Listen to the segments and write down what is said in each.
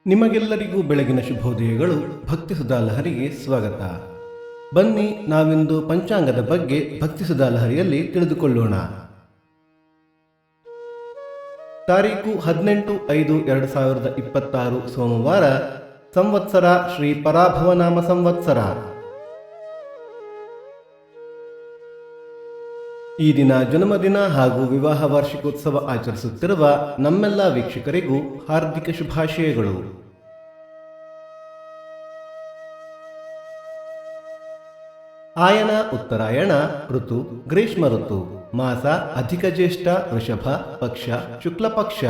ನಿಮಗೆಲ್ಲರಿಗೂ ಬೆಳಗಿನ ಶುಭೋದಯಗಳು. ಭಕ್ತಿ ಸುಧಾ ಲಹರಿಗೆ ಸ್ವಾಗತ. ಬನ್ನಿ ನಾವಿಂದು ಪಂಚಾಂಗದ ಬಗ್ಗೆ ಭಕ್ತಿ ಸುಧಾ ಲಹರಿಯಲ್ಲಿ ತಿಳಿದುಕೊಳ್ಳೋಣ. ತಾರೀಕು 18/5/2026 ಸೋಮವಾರ. ಸಂವತ್ಸರ ಶ್ರೀ ಪರಾಭವನಾಮ ಸಂವತ್ಸರ. ಈ ದಿನ ಜನ್ಮದಿನ ಹಾಗೂ ವಿವಾಹ ವಾರ್ಷಿಕೋತ್ಸವ ಆಚರಿಸುತ್ತಿರುವ ನಮ್ಮೆಲ್ಲ ವೀಕ್ಷಕರಿಗೂ ಹಾರ್ದಿಕ ಶುಭಾಶಯಗಳು. ಆಯನ ಉತ್ತರಾಯಣ ಋತು ಗ್ರೀಷ್ಮ ಋತು. ಮಾಸ ಅಧಿಕ ಜ್ಯೇಷ್ಠ ವೃಷಭ, ಪಕ್ಷ ಶುಕ್ಲ ಪಕ್ಷ.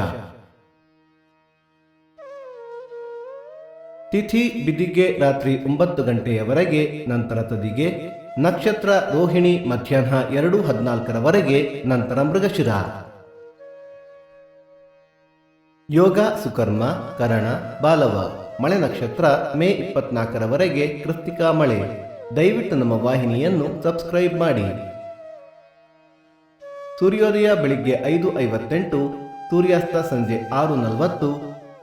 ತಿಥಿ ಬಿದಿಗೆ ರಾತ್ರಿ 9 ಗಂಟೆಯವರೆಗೆ, ನಂತರ ತದಿಗೆ. ನಕ್ಷತ್ರ ರೋಹಿಣಿ ಮಧ್ಯಾಹ್ನ 2:14 ನಂತರ ಮೃಗಶಿರ. ಯೋಗ ಸುಕರ್ಮ ಕರಣ ಬಾಲವ. ಮಳೆ ನಕ್ಷತ್ರ ಮೇ 24 ಕೃತ್ತಿಕಾ ಮಳೆ. ದಯವಿಟ್ಟು ನಮ್ಮ ವಾಹಿನಿಯನ್ನು ಸಬ್ಸ್ಕ್ರೈಬ್ ಮಾಡಿ. ಸೂರ್ಯೋದಯ ಬೆಳಿಗ್ಗೆ 5:58, ಸೂರ್ಯಾಸ್ತ ಸಂಜೆ 6:40,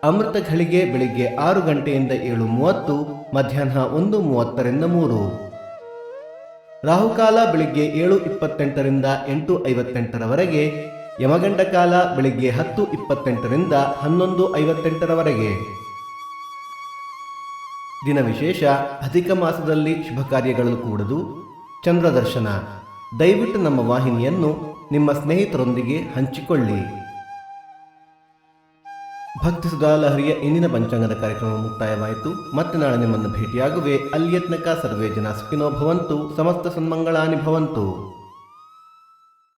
ಅಮೃತ ಘಳಿಗೆ ಬೆಳಿಗ್ಗೆ 6 ಗಂಟೆಯಿಂದ 7:30, ಮಧ್ಯಾಹ್ನ 1:30 3. ರಾಹುಕಾಲ ಬೆಳಿಗ್ಗೆ 7:28 8:58, ಯಮಗಂಡ ಕಾಲ ಬೆಳಿಗ್ಗೆ 10:28 11:58. ದಿನ ವಿಶೇಷ: ಅಧಿಕ ಮಾಸದಲ್ಲಿ ಶುಭ ಕಾರ್ಯಗಳು ಕೂಡದು. ಚಂದ್ರ ದರ್ಶನ. ದಯವಿಟ್ಟು ನಮ್ಮ ವಾಹಿನಿಯನ್ನು ನಿಮ್ಮ ಸ್ನೇಹಿತರೊಂದಿಗೆ ಹಂಚಿಕೊಳ್ಳಿ. ಭಕ್ತಿ ಸುಧಾ ಲಹರಿಯ ಇಂದಿನ ಪಂಚಾಂಗದ ಕಾರ್ಯಕ್ರಮ ಮುಕ್ತಾಯವಾಯಿತು. ಮತ್ತೆ ನಾಳೆ ನಿಮ್ಮನ್ನು ಭೇಟಿಯಾಗುವೆ. ಅಲ್ಲಿಯತ್ನಕ ಸರ್ವೇ ಜನ ಸುಖಿನೋ ಭವಂತು. ಸಮಸ್ತ ಸನ್ಮಂಗಳಾನಿ ಭವಂತು.